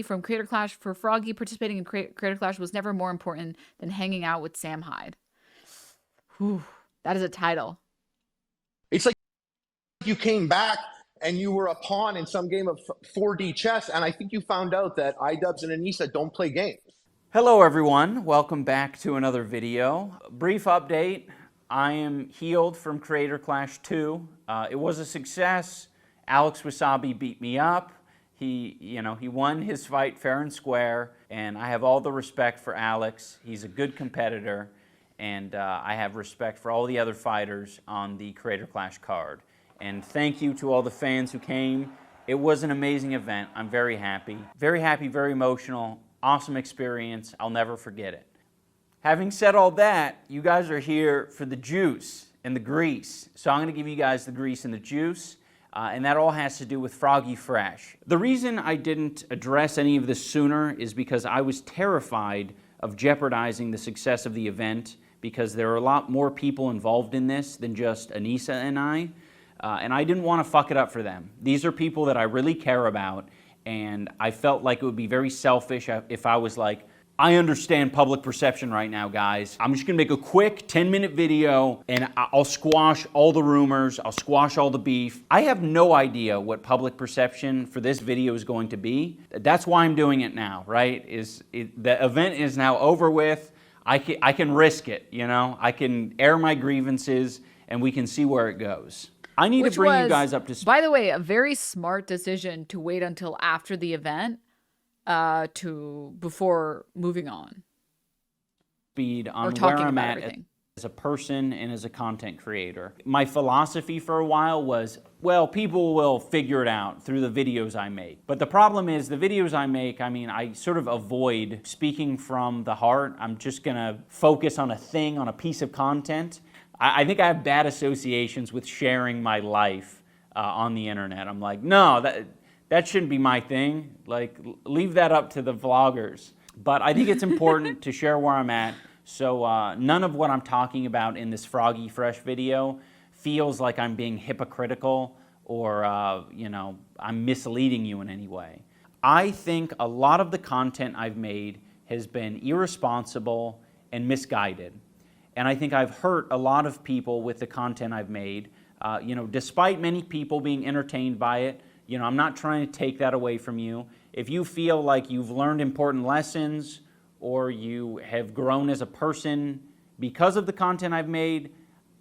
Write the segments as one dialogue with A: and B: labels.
A: from Creator Clash. For Froggy, participating in Creator Clash was never more important than hanging out with Sam Hyde. Whew, that is a title.
B: It's like you came back and you were a pawn in some game of 4D chess, and I think you found out that iDubbbz and Anisa don't play games.
C: Hello everyone, welcome back to another video. Brief update, I am healed from Creator Clash 2. It was a success. Alex Wasabi beat me up. He won his fight fair and square, and I have all the respect for Alex. He's a good competitor, and I have respect for all the other fighters on the Creator Clash card. And thank you to all the fans who came. It was an amazing event. I'm very happy, very emotional. Awesome experience. I'll never forget it. Having said all that, you guys are here for the juice and the grease. So I'm going to give you guys the grease and the juice, and that all has to do with Froggy Fresh. The reason I didn't address any of this sooner is because I was terrified of jeopardizing the success of the event, because there are a lot more people involved in this than just Anisa and I didn't want to fuck it up for them. These are people that I really care about, and I felt like it would be very selfish if I was like, I understand public perception right now, guys. I'm just gonna make a quick 10-minute video and I'll squash all the rumors, I'll squash all the beef. I have no idea what public perception for this video is going to be. That's why I'm doing it now, right? The event is now over with. I can risk it, you know? I can air my grievances and we can see where it goes. I need to bring you guys up to speed.
A: By the way, a very smart decision to wait until after the event before moving on.
C: Speed on where I'm at as a person and as a content creator. My philosophy for a while was, well, people will figure it out through the videos I make. But the problem is the videos I make, I sort of avoid speaking from the heart. I'm just gonna focus on a thing, on a piece of content. I think I have bad associations with sharing my life on the internet. I'm like, no, that shouldn't be my thing. Like, leave that up to the vloggers. But I think it's important to share where I'm at. So none of what I'm talking about in this Froggy Fresh video feels like I'm being hypocritical or I'm misleading you in any way. I think a lot of the content I've made has been irresponsible and misguided. And I think I've hurt a lot of people with the content I've made. Despite many people being entertained by it, I'm not trying to take that away from you. If you feel like you've learned important lessons or you have grown as a person because of the content I've made,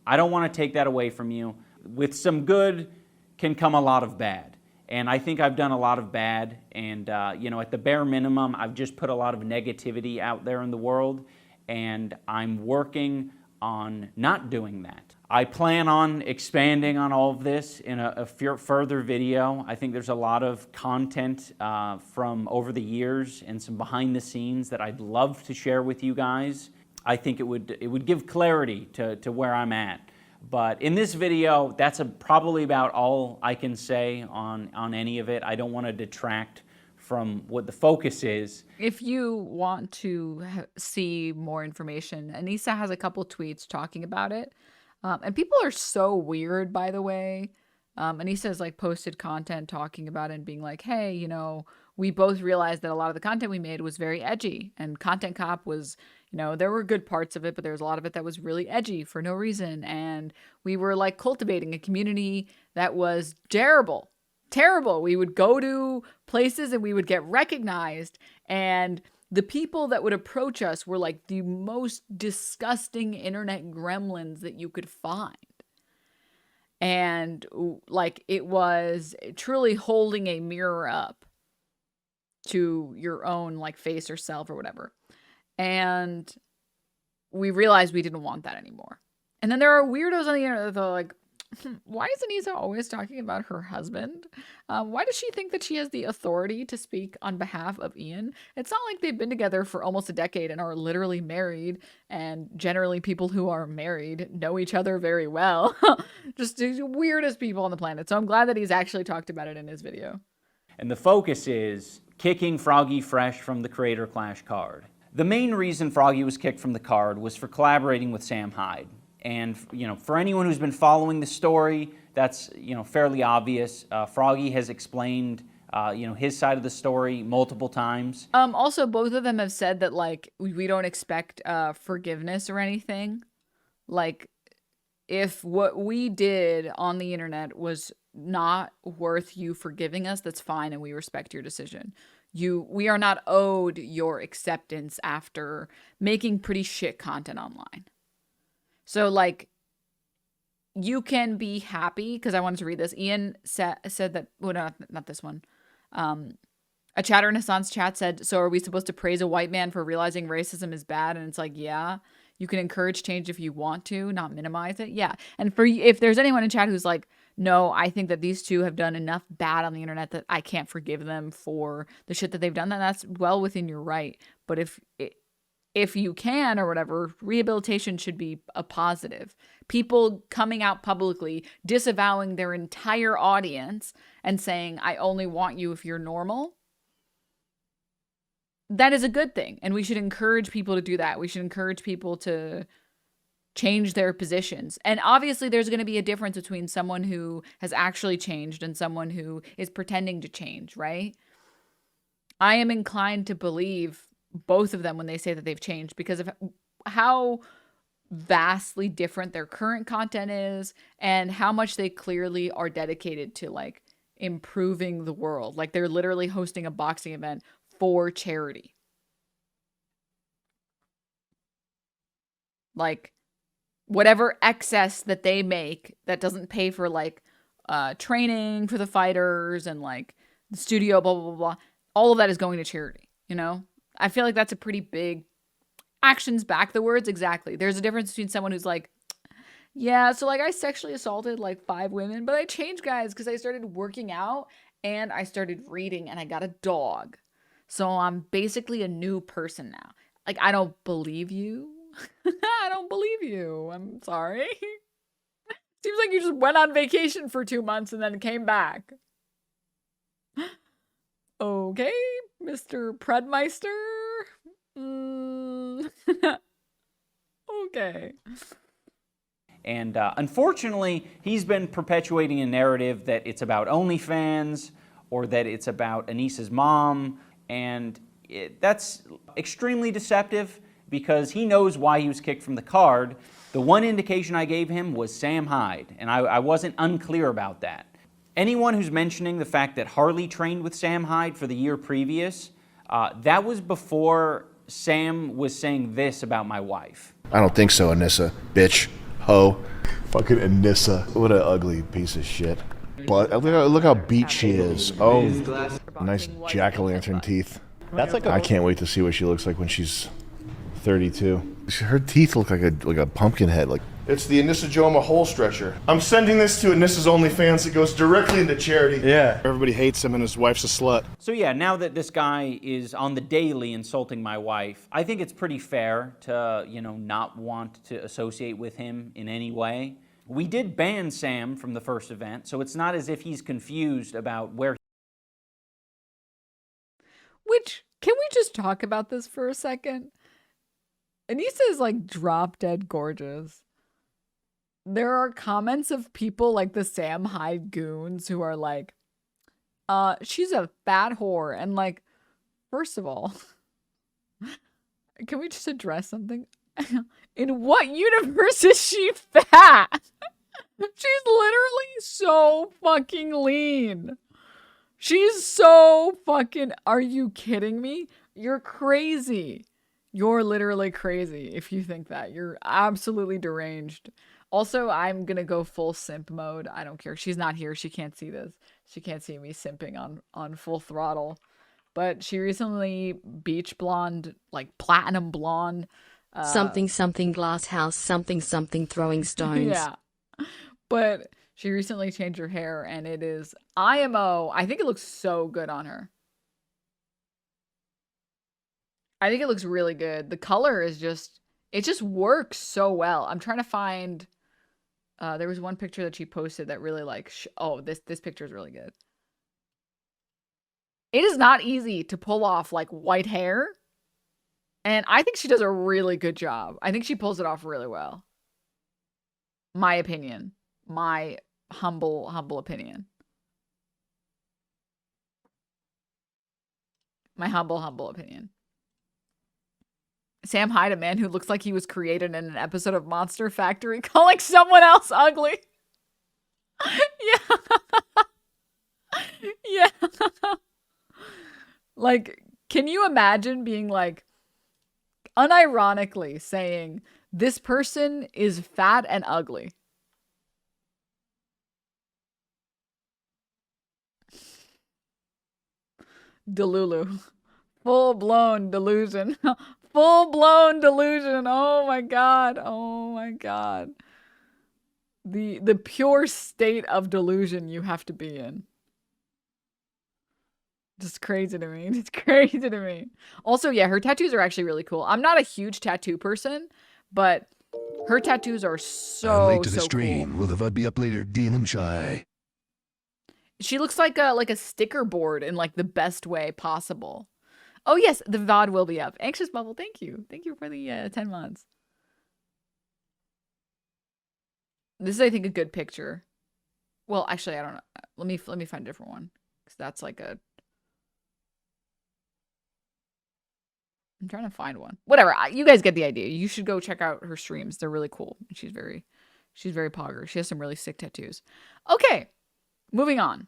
C: I don't want to take that away from you. With some good can come a lot of bad. And I think I've done a lot of bad. And, at the bare minimum, I've just put a lot of negativity out there in the world. And I'm working on not doing that. I plan on expanding on all of this in a further video. I think there's a lot of content from over the years and some behind the scenes that I'd love to share with you guys. I think it would give clarity to where I'm at. But in this video, that's probably about all I can say on any of it. I don't want to detract from what the focus is.
A: If you want to see more information, Anisa has a couple tweets talking about it. And people are so weird, by the way. Anisa's like posted content talking about it and being like, hey, we both realized that a lot of the content we made was very edgy, and Content Cop was, there were good parts of it, but there was a lot of it that was really edgy for no reason. And we were like cultivating a community that was terrible. We would go to places and we would get recognized, and the people that would approach us were like the most disgusting internet gremlins that you could find. And like, it was truly holding a mirror up to your own like face or self or whatever. And we realized we didn't want that anymore. And then there are weirdos on the internet that are like, why is Anisa always talking about her husband? Why does she think that she has the authority to speak on behalf of Ian? It's not like they've been together for almost a decade and are literally married, and generally people who are married know each other very well. Just the weirdest people on the planet. So I'm glad that he's actually talked about it in his video.
C: And the focus is kicking Froggy Fresh from the Creator Clash card. The main reason Froggy was kicked from the card was for collaborating with Sam Hyde. And for anyone who's been following the story, that's fairly obvious. Froggy has explained his side of the story multiple times.
A: Also, both of them have said that, like, we don't expect forgiveness or anything. Like, if what we did on the internet was not worth you forgiving us, that's fine, and we respect your decision. We are not owed your acceptance after making pretty shit content online. So, like, you can be happy, because I wanted to read this. Ian said that, well, no, not this one. A chatter in Hassan's chat said, so are we supposed to praise a white man for realizing racism is bad? And it's like, yeah, you can encourage change if you want to, not minimize it. Yeah. And if there's anyone in chat who's like, no, I think that these two have done enough bad on the internet that I can't forgive them for the shit that they've done, then that's well within your right. But if you can or whatever, rehabilitation should be a positive. People coming out publicly, disavowing their entire audience and saying, I only want you if you're normal, that is a good thing. And we should encourage people to do that. We should encourage people to change their positions. And obviously there's going to be a difference between someone who has actually changed and someone who is pretending to change, right? I am inclined to believe both of them when they say that they've changed because of how vastly different their current content is and how much they clearly are dedicated to, like, improving the world. Like, they're literally hosting a boxing event for charity. Like, whatever excess that they make that doesn't pay for, like, training for the fighters and, like, the studio, blah, blah, blah, blah, all of that is going to charity, you know? I feel like that's a pretty big actions back the words. Exactly. There's a difference between someone who's like, yeah, so, like, I sexually assaulted, like, 5 women, but I changed, guys, because I started working out and I started reading and I got a dog. So I'm basically a new person now. Like, I don't believe you. I don't believe you. I'm sorry. Seems like you just went on vacation for 2 months and then came back. Okay, Mr. Predmeister. Okay.
C: And unfortunately, he's been perpetuating a narrative that it's about OnlyFans or that it's about Anisa's mom. And that's extremely deceptive because he knows why he was kicked from the card. The one indication I gave him was Sam Hyde, and I wasn't unclear about that. Anyone who's mentioning the fact that Harley trained with Sam Hyde for the year previous, that was before Sam was saying this about my wife.
D: I don't think so, Anisa. Bitch. Ho. Fucking Anisa. What an ugly piece of shit. But look how beat she is. Oh, nice jack-o'-lantern teeth.
E: That's like
D: I can't wait to see what she looks like when she's 32. Her teeth look like a pumpkin head. Like it's the Anisa Joma hole stretcher. I'm sending this to Anisa's OnlyFans. It goes directly into charity.
E: Yeah.
D: Everybody hates him and his wife's a slut.
C: So yeah, now that this guy is on the daily insulting my wife, I think it's pretty fair to, not want to associate with him in any way. We did ban Sam from the first event, so it's not as if he's confused about where.
A: Which, can we just talk about this for a second? Anisa is, like, drop dead gorgeous. There are comments of people like the Sam Hyde goons who are like, she's a fat whore. And, like, first of all, can we just address something? In what universe is she fat? She's literally so fucking lean. She's so fucking, are you kidding me? You're crazy. You're literally crazy if you think that. You're absolutely deranged. Also, I'm gonna go full simp mode. I don't care. She's not here. She can't see this. She can't see me simping on full throttle. But she recently beach blonde, like platinum blonde.
F: Something glass house, something throwing stones.
A: Yeah. But she recently changed her hair and it is IMO. I think it looks so good on her. I think it looks really good. The color is just, it just works so well. I'm trying to find, there was one picture that she posted that really like, oh, this picture is really good. It is not easy to pull off like white hair. And I think she does a really good job. I think she pulls it off really well. My opinion. My humble opinion. My humble opinion. Sam Hyde, a man who looks like he was created in an episode of Monster Factory, calling someone else ugly. Yeah. Yeah. Like, can you imagine being like, unironically saying, this person is fat and ugly? Delulu. Full-blown delusion. Full-blown delusion. Oh my god. Oh my god. The pure state of delusion you have to be in. Just crazy to me. It's crazy to me. Also, yeah, her tattoos are actually really cool. I'm not a huge tattoo person, but her tattoos are so
E: late to the stream.
A: Cool.
E: Will the VOD be up later? DM shy.
A: She looks like a sticker board in like the best way possible. Oh yes, the VOD will be up. Anxious Bubble, thank you. Thank you for the 10 months. This is, I think, a good picture. Well, actually, I don't know. Let me find a different one. Because that's like a... I'm trying to find one. Whatever. You guys get the idea. You should go check out her streams. They're really cool. She's very pogger. She has some really sick tattoos. Okay. Moving on.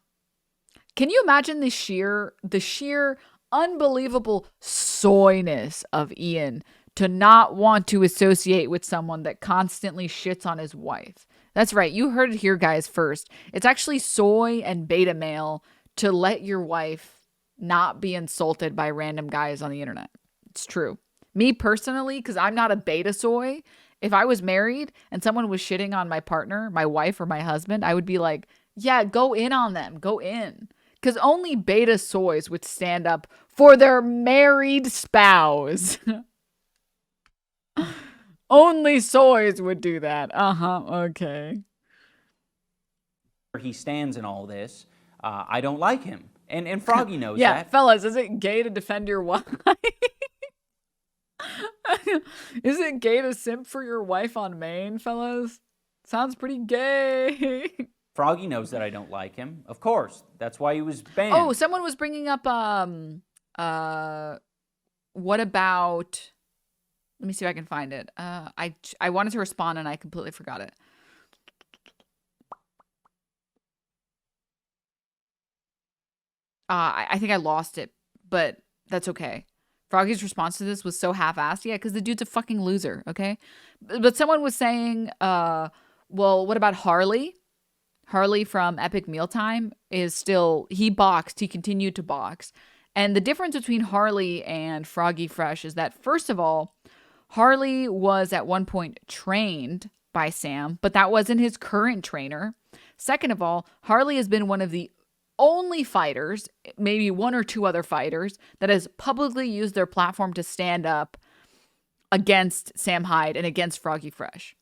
A: Can you imagine the sheer unbelievable soyness of Ian to not want to associate with someone that constantly shits on his wife? That's right. You heard it here, guys, first. It's actually soy and beta male to let your wife not be insulted by random guys on the internet. It's true. Me personally, because I'm not a beta soy, if I was married and someone was shitting on my partner, my wife or my husband, I would be like, yeah, go in on them. Go in. Because only beta soys would stand up for their married spouse. Only soys would do that. Okay.
C: He stands in all this. I don't like him. And Froggy knows
A: yeah,
C: that.
A: Fellas, is it gay to defend your wife? Is it gay to simp for your wife on main, fellas? Sounds pretty gay.
C: Froggy knows that I don't like him. Of course. That's why he was banned.
A: Oh, someone was bringing up, what about, let me see if I can find it. I wanted to respond and I completely forgot it. I think I lost it, but that's okay. Froggy's response to this was so half-assed. Yeah, because the dude's a fucking loser, okay? But someone was saying, well, what about Harley? Harley from Epic Mealtime is still, he boxed, he continued to box. And the difference between Harley and Froggy Fresh is that, first of all, Harley was at one point trained by Sam, but that wasn't his current trainer. Second of all, Harley has been one of the only fighters, maybe one or two other fighters, that has publicly used their platform to stand up against Sam Hyde and against Froggy Fresh.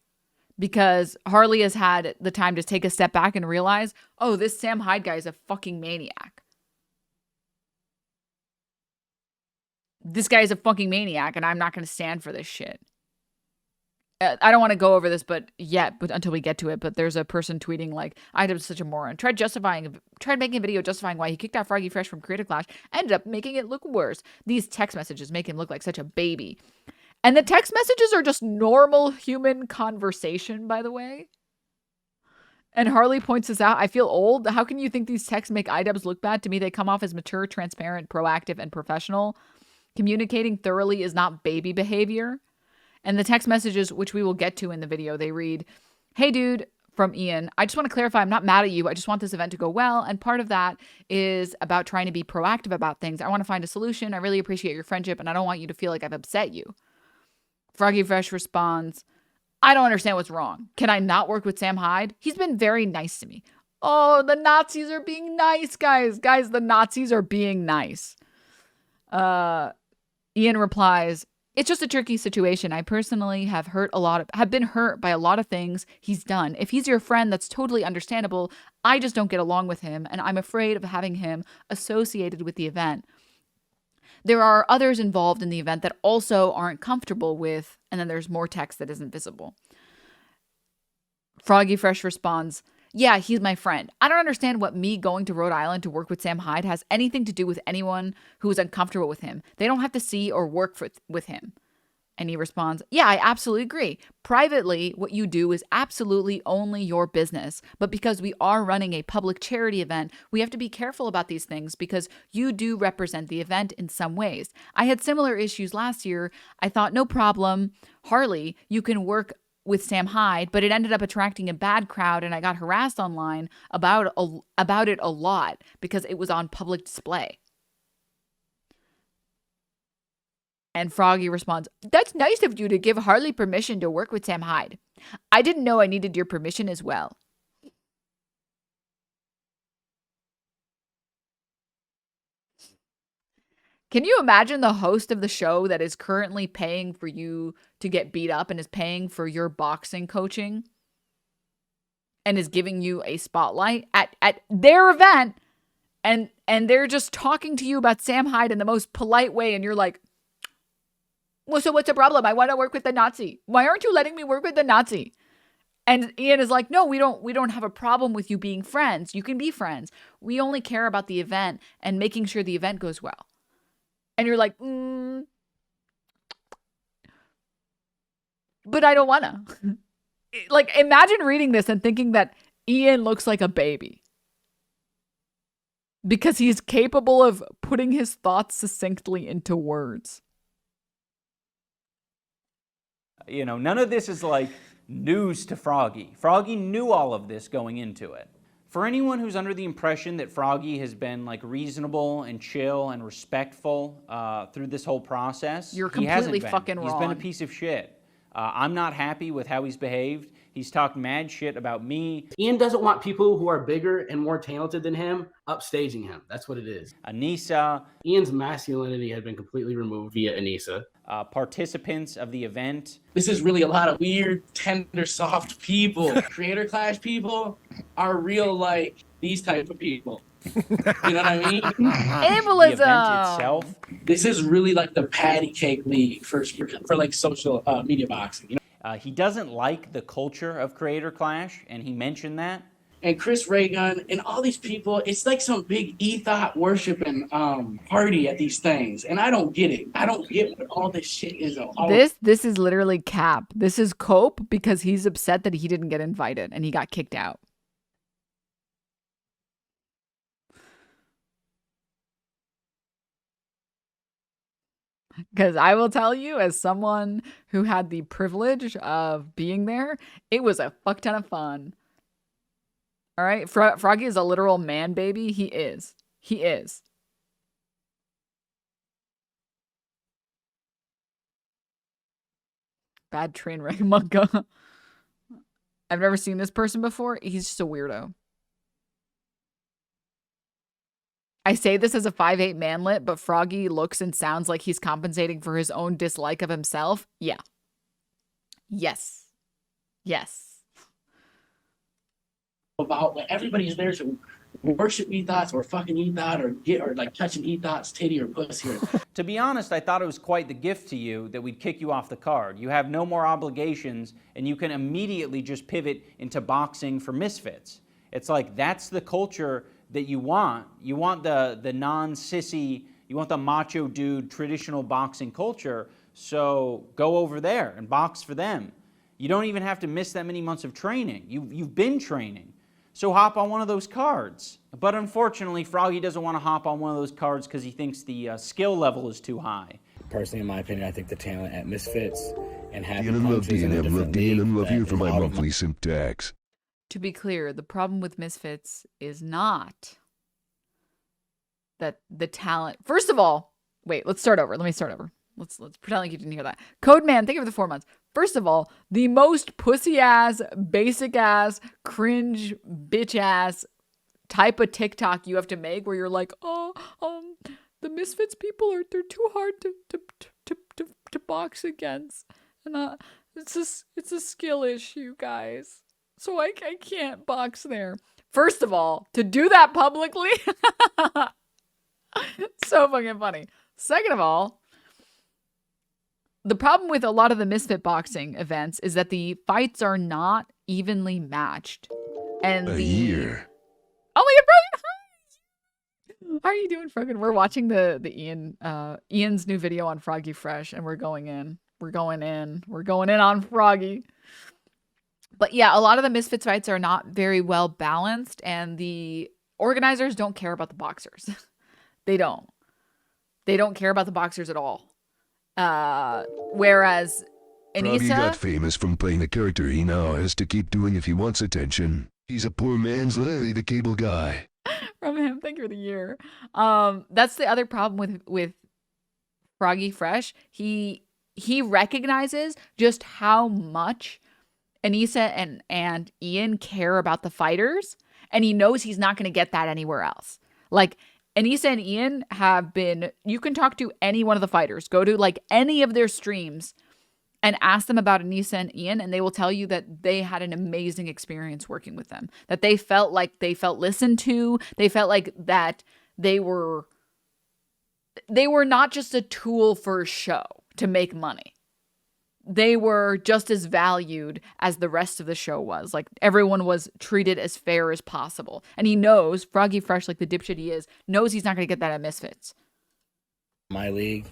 A: Because Harley has had the time to take a step back and realize, oh, this Sam Hyde guy is a fucking maniac. This guy is a fucking maniac, and I'm not going to stand for this shit. I don't want to go over this, but until we get to it. But there's a person tweeting like, "iDubbbz such a moron. Tried making a video justifying why he kicked out Froggy Fresh from Creative Clash. Ended up making it look worse. These text messages make him look like such a baby." And the text messages are just normal human conversation, by the way. And Harley points this out. I feel old. How can you think these texts make iDubbbz look bad? To me, they come off as mature, transparent, proactive, and professional. Communicating thoroughly is not baby behavior. And the text messages, which we will get to in the video, they read, "Hey dude," from Ian, "I just want to clarify, I'm not mad at you. I just want this event to go well. And part of that is about trying to be proactive about things. I want to find a solution. I really appreciate your friendship, and I don't want you to feel like I've upset you." Froggy Fresh responds, "I don't understand what's wrong. Can I not work with Sam Hyde? He's been very nice to me." Oh, the Nazis are being nice, guys. Guys, the Nazis are being nice. Ian replies, "It's just a tricky situation. I personally have been hurt by a lot of things he's done. If he's your friend, that's totally understandable. I just don't get along with him, and I'm afraid of having him associated with the event. There are others involved in the event that also aren't comfortable with," and then there's more text that isn't visible. Froggy Fresh responds, Yeah, he's my friend. I don't understand what me going to Rhode Island to work with Sam Hyde has anything to do with anyone who is uncomfortable with him. They don't have to see or work with him. And he responds, yeah, I absolutely agree. Privately, what you do is absolutely only your business. But because we are running a public charity event, we have to be careful about these things because you do represent the event in some ways. I had similar issues last year. I thought, no problem, Harley, you can work with Sam Hyde, but it ended up attracting a bad crowd and I got harassed online about it a lot because it was on public display. And Froggy responds, that's nice of you to give Harley permission to work with Sam Hyde. I didn't know I needed your permission as well. Can you imagine the host of the show that is currently paying for you to get beat up and is paying for your boxing coaching and is giving you a spotlight at their event and they're just talking to you about Sam Hyde in the most polite way and you're like, well, so what's the problem? I want to work with the Nazi. Why aren't you letting me work with the Nazi? And Ian is like, no, we don't have a problem with you being friends. You can be friends. We only care about the event and making sure the event goes well. And you're like, but I don't want to. Like, imagine reading this and thinking that Ian looks like a baby. Because he's capable of putting his thoughts succinctly into words.
C: You know, none of this is like news to Froggy. Froggy knew all of this going into it. For anyone who's under the impression that Froggy has been like reasonable and chill and respectful through this whole process,
A: you're completely fucking wrong.
C: He's been a piece of shit. I'm not happy with how he's behaved. He's talked mad shit about me.
G: Ian doesn't want people who are bigger and more talented than him upstaging him. That's what it is.
C: Anisa.
G: Ian's masculinity had been completely removed via Anisa.
C: Participants of the event.
H: This is really a lot of weird, tender, soft people. Creator Clash people are real, like, these type of people. You know what I mean?
A: Ableism.
C: The event itself.
H: This is really like the patty cake league for like social media boxing. You know?
C: He doesn't like the culture of Creator Clash, and he mentioned that.
H: And Chris Raygun and all these people, it's like some big ethos worshiping party at these things. And I don't get it. I don't get what all this shit is.
A: This is literally cap. This is Cope because he's upset that he didn't get invited and he got kicked out. Because I will tell you, as someone who had the privilege of being there, it was a fuck ton of fun. All right? Froggy is a literal man baby. He is. He is. Bad train wreck manga. I've never seen this person before. He's just a weirdo. I say this as a 5'8" manlet, but Froggy looks and sounds like he's compensating for his own dislike of himself. Yeah. Yes. Yes.
H: About like, everybody's there to worship ethos or fucking ethos or like touching ethos, titty or pussy.
C: To be honest, I thought it was quite the gift to you that we'd kick you off the card. You have no more obligations and you can immediately just pivot into boxing for misfits. It's like that's the culture that you want. You want the non-sissy, you want the macho dude traditional boxing culture, so go over there and box for them. You don't even have to miss that many months of training. You've been training. So hop on one of those cards. But unfortunately, Froggy doesn't want to hop on one of those cards because he thinks the skill level is too high.
I: Personally, in my opinion, I think the talent at Misfits and having
E: DNM love DNM love you for my monthly simp tax.
A: To be clear, the problem with Misfits is not that the talent. First of all, wait, let's start over. Let me start over. Let's pretend like you didn't hear that. Codeman, thank you for the 4 months. First of all, the most pussy ass, basic ass, cringe, bitch ass type of TikTok you have to make where you're like, the Misfits people they're too hard to box against, and it's a skill issue, guys. So I can't box there. First of all, to do that publicly, so fucking funny. Second of all, the problem with a lot of the Misfit boxing events is that the fights are not evenly matched. And
E: A year.
A: Oh my God, Froggy! How are you doing, Froggy? We're watching the Ian's new video on Froggy Fresh, and we're going in. We're going in on Froggy. But yeah, a lot of the Misfits fights are not very well balanced, and the organizers don't care about the boxers. They don't. They don't care about the boxers at all. Whereas
E: Froggy
A: Anisa
E: got famous from playing a character he now has to keep doing if he wants attention. He's a poor man's Larry the Cable Guy.
A: from him. Thank you for the year. That's the other problem with Froggy Fresh. He recognizes just how much Anisa and Ian care about the fighters, and he knows he's not going to get that anywhere else. Like, Anisa and Ian have been, you can talk to any one of the fighters, go to like any of their streams and ask them about Anisa and Ian, and they will tell you that they had an amazing experience working with them, that they felt listened to. They felt like that they were not just a tool for a show to make money. They were just as valued as the rest of the show was. Like, everyone was treated as fair as possible. And he knows, Froggy Fresh, like the dipshit he is, knows he's not going to get that at Misfits.
I: My league.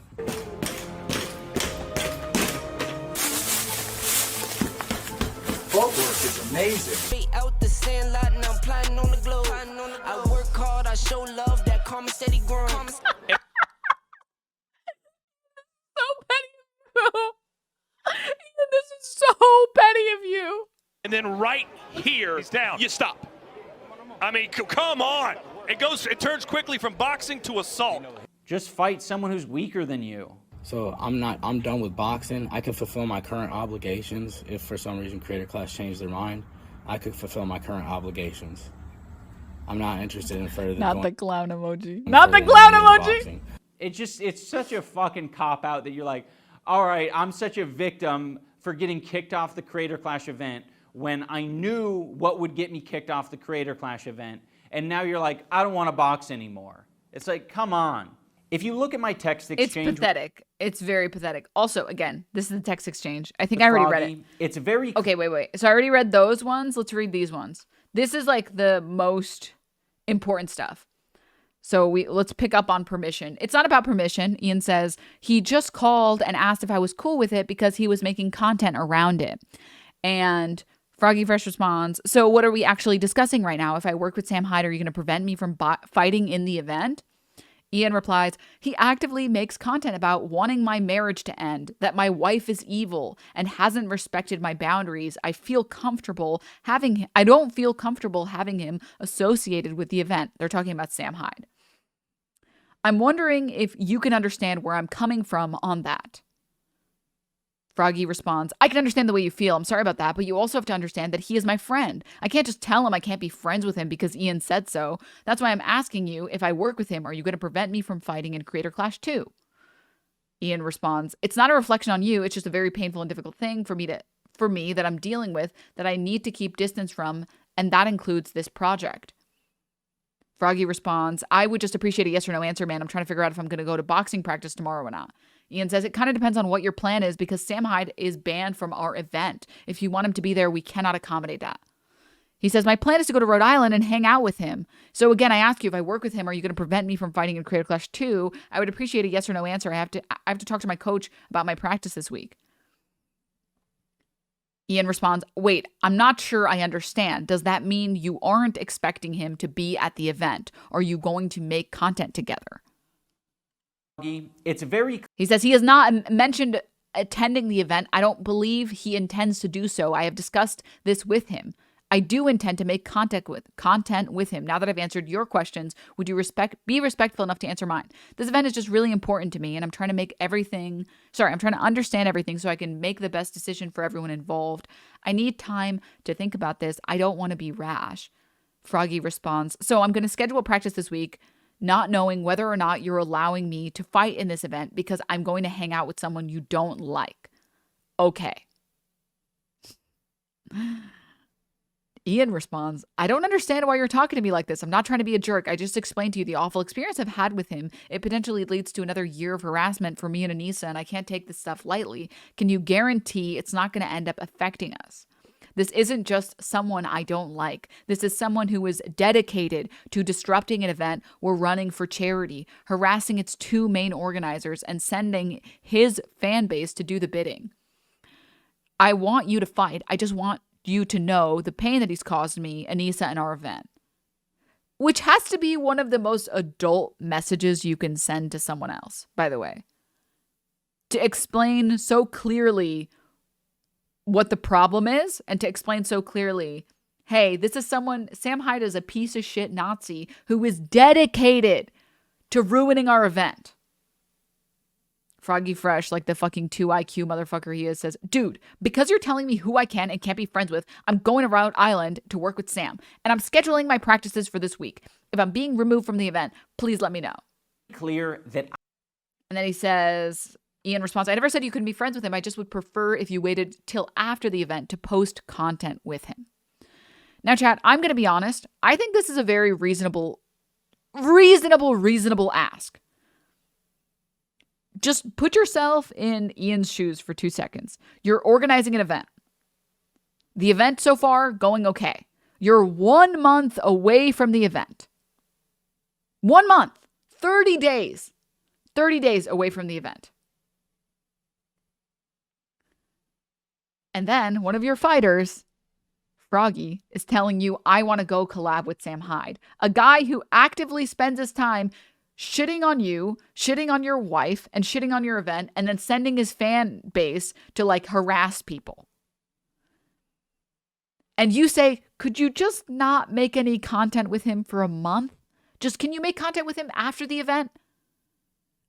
J: Footwork is amazing.
K: Out the sand lot and I'm plotting on the globe. I work hard, I show love, that karma steady growing.
A: So petty. This is so petty of you.
L: And then right here, he's down. You stop. I mean, come on. It turns quickly from boxing to assault.
C: Just fight someone who's weaker than you.
I: So I'm done with boxing. I can fulfill my current obligations. If for some reason Creator Class changed their mind, I could fulfill my current obligations. I'm not interested in further.
A: Not the clown emoji. Not the clown emoji.
C: It's such a fucking cop out that you're like, all right, I'm such a victim for getting kicked off the Creator Clash event when I knew what would get me kicked off the Creator Clash event. And now you're like, I don't want to box anymore. It's like, come on. If you look at my text exchange.
A: It's pathetic. It's very pathetic. Also, again, this is the text exchange. I think I already read it.
C: It's very.
A: Okay, wait. So I already read those ones. Let's read these ones. This is like the most important stuff. So let's pick up on permission. It's not about permission. Ian says he just called and asked if I was cool with it because he was making content around it. And Froggy Fresh responds, so what are we actually discussing right now? If I work with Sam Hyde, are you going to prevent me from fighting in the event? Ian replies, he actively makes content about wanting my marriage to end, that my wife is evil and hasn't respected my boundaries. I don't feel comfortable having him associated with the event. They're talking about Sam Hyde. I'm wondering if you can understand where I'm coming from on that. Froggy responds, I can understand the way you feel. I'm sorry about that, but you also have to understand that he is my friend. I can't just tell him I can't be friends with him because Ian said so. That's why I'm asking you, if I work with him, are you going to prevent me from fighting in Creator Clash 2? Ian responds, it's not a reflection on you. It's just a very painful and difficult thing for me that I'm dealing with, that I need to keep distance from, and that includes this project. Froggy responds, I would just appreciate a yes or no answer, man. I'm trying to figure out if I'm going to go to boxing practice tomorrow or not. Ian says, it kind of depends on what your plan is because Sam Hyde is banned from our event. If you want him to be there, we cannot accommodate that. He says, my plan is to go to Rhode Island and hang out with him. So again, I ask you, if I work with him, are you going to prevent me from fighting in Creator Clash 2? I would appreciate a yes or no answer. I have to talk to my coach about my practice this week. Ian responds, wait, I'm not sure I understand. Does that mean you aren't expecting him to be at the event? Or are you going to make content together? He says he has not mentioned attending the event. I don't believe he intends to do so. I have discussed this with him. I do intend to make content with him. Now that I've answered your questions, would you be respectful enough to answer mine? This event is just really important to me, and I'm trying to understand everything so I can make the best decision for everyone involved. I need time to think about this. I don't want to be rash. Froggy responds, so I'm going to schedule a practice this week, not knowing whether or not you're allowing me to fight in this event because I'm going to hang out with someone you don't like. Okay. Ian responds, I don't understand why you're talking to me like this. I'm not trying to be a jerk. I just explained to you the awful experience I've had with him. It potentially leads to another year of harassment for me and Anisa, and I can't take this stuff lightly. Can you guarantee it's not going to end up affecting us? This isn't just someone I don't like. This is someone who is dedicated to disrupting an event we're running for charity, harassing its two main organizers, and sending his fan base to do the bidding. I want you to fight. I just want you to know the pain that he's caused me, Anisa, and our event. Which has to be one of the most adult messages you can send to someone else, by the way. To explain so clearly what the problem is, and to explain so clearly, hey, this is someone, Sam Hyde is a piece of shit Nazi who is dedicated to ruining our event. Froggy Fresh, like the fucking 2 IQ motherfucker he is, says, dude, because you're telling me who I can and can't be friends with, I'm going to Rhode Island to work with Sam. And I'm scheduling my practices for this week. If I'm being removed from the event, please let me know.
C: Clear that.
A: And then he says, Ian responds, I never said you couldn't be friends with him. I just would prefer if you waited till after the event to post content with him. Now, chat, I'm going to be honest. I think this is a very reasonable ask. Just put yourself in Ian's shoes for 2 seconds. You're organizing an event. The event so far going okay. You're 1 month away from the event. 1 month, 30 days. 30 days away from the event. And then one of your fighters, Froggy, is telling you, I want to go collab with Sam Hyde. A guy who actively spends his time shitting on you, shitting on your wife, and shitting on your event, and then sending his fan base to like harass people. And you say, could you just not make any content with him for a month? Just, can you make content with him after the event?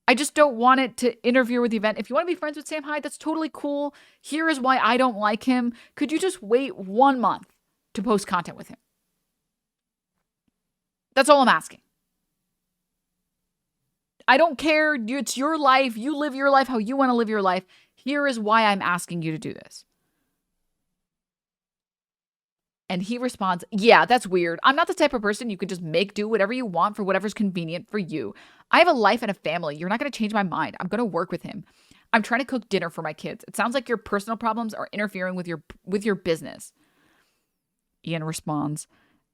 A: I just don't want it to interfere with the event. If you want to be friends with Sam Hyde, that's totally cool. Here is why I don't like him. Could you just wait 1 month to post content with him? That's all I'm asking. I don't care. It's your life. You live your life how you want to live your life. Here is why I'm asking you to do this. And he responds, yeah, that's weird. I'm not the type of person you could just make do whatever you want for whatever's convenient for you. I have a life and a family. You're not going to change my mind. I'm going to work with him. I'm trying to cook dinner for my kids. It sounds like your personal problems are interfering with your business. Ian responds,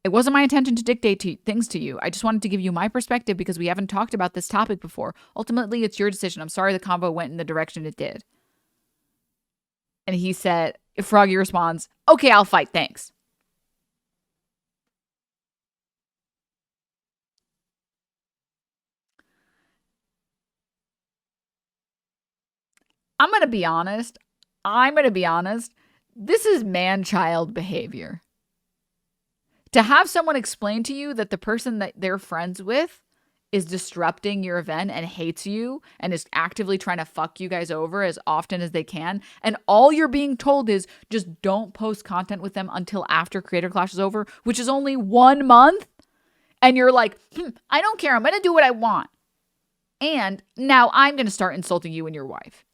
A: it wasn't my intention to dictate things to you. I just wanted to give you my perspective because we haven't talked about this topic before. Ultimately, it's your decision. I'm sorry the convo went in the direction it did. And he said, Froggy responds, okay, I'll fight. Thanks. I'm going to be honest. This is man-child behavior. To have someone explain to you that the person that they're friends with is disrupting your event and hates you and is actively trying to fuck you guys over as often as they can, and all you're being told is just don't post content with them until after Creator Clash is over, which is only 1 month, and you're like, I don't care, I'm going to do what I want. And now I'm going to start insulting you and your wife.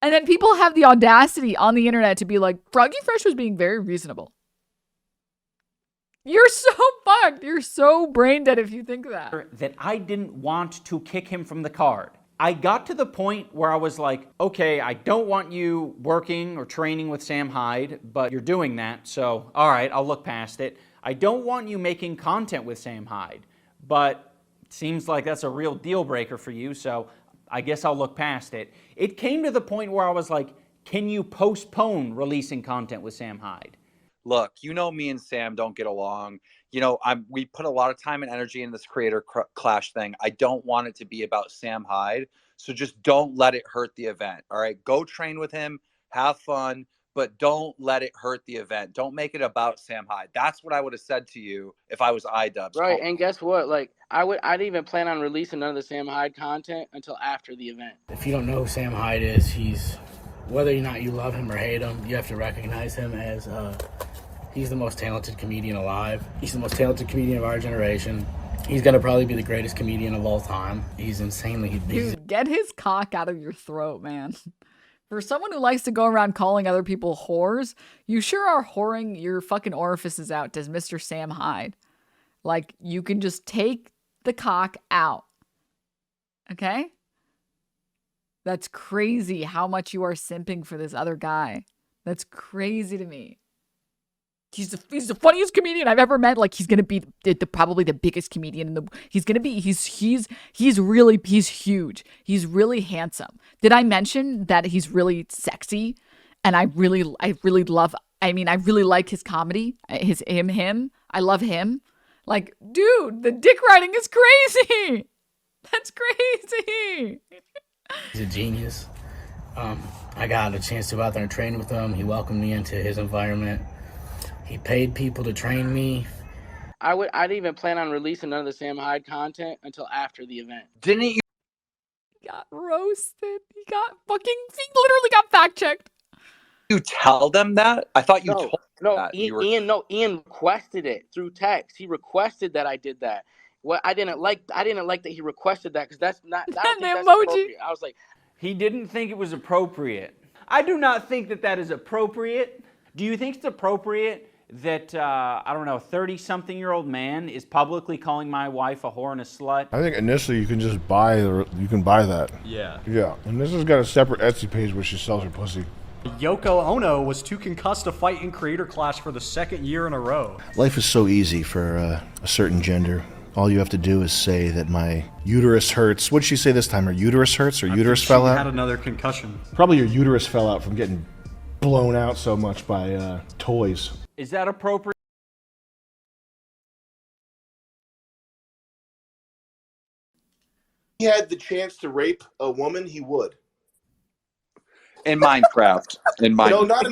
A: And then people have the audacity on the internet to be like, Froggy Fresh was being very reasonable. You're so fucked. You're so brain dead if you think that.
C: That I didn't want to kick him from the card. I got to the point where I was like, okay, I don't want you working or training with Sam Hyde, but you're doing that, so all right, I'll look past it. I don't want you making content with Sam Hyde, but it seems like that's a real deal breaker for you, so I guess I'll look past it. It came to the point where I was like, can you postpone releasing content with Sam Hyde?
M: Look, you know me and Sam don't get along. You know, we put a lot of time and energy in this Creator Clash thing. I don't want it to be about Sam Hyde. So just don't let it hurt the event. All right, go train with him, have fun, but don't let it hurt the event. Don't make it about Sam Hyde. That's what I would have said to you if I was iDubbbz.
G: Right, and guess what? Like, I didn't even plan on releasing none of the Sam Hyde content until after the event.
I: If you don't know who Sam Hyde is, he's, whether or not you love him or hate him, you have to recognize him as he's the most talented comedian alive. He's the most talented comedian of our generation. He's going to probably be the greatest comedian of all time. He's insanely...
A: Dude, get his cock out of your throat, man. For someone who likes to go around calling other people whores, you sure are whoring your fucking orifices out as Mr. Sam Hyde. Like, you can just take the cock out. Okay? That's crazy how much you are simping for this other guy. That's crazy to me. He's the funniest comedian I've ever met. Like, he's gonna be probably the biggest comedian in the. He's gonna be. He's huge. He's He's really handsome. Did I mention that he's really sexy? And I really love. I mean, I really like his comedy. Him. I love him. Like, dude, the dick riding is crazy. That's crazy.
I: He's a genius. I got a chance to go out there and train with him. He welcomed me into his environment. He paid people to train me.
G: I didn't even plan on releasing none of the Sam Hyde content until after the event.
M: Didn't you?
A: He got roasted. He literally got fact checked.
M: You tell them that? I thought you told them that.
G: Ian requested it through text. He requested that I did that. What I didn't like that he requested that, because that's not the emoji. I was like,
C: he didn't think it was appropriate. I do not think that is appropriate. Do you think it's appropriate that, I don't know, a 30-something-year-old man is publicly calling my wife a whore and a slut?
D: I think initially you can just buy that.
N: Yeah.
D: Yeah. And this has got a separate Etsy page where she sells her pussy.
N: Yoko Ono was too concussed to fight in Creator Clash for the 2nd year in a row.
D: Life is so easy for a certain gender. All you have to do is say that my uterus hurts. What'd she say this time? Her uterus hurts? Or uterus fell out?
N: She had another concussion.
D: Probably your uterus fell out from getting blown out so much by toys.
C: Is that appropriate?
D: He had the chance to rape a woman, he would.
M: In Minecraft.
D: No, not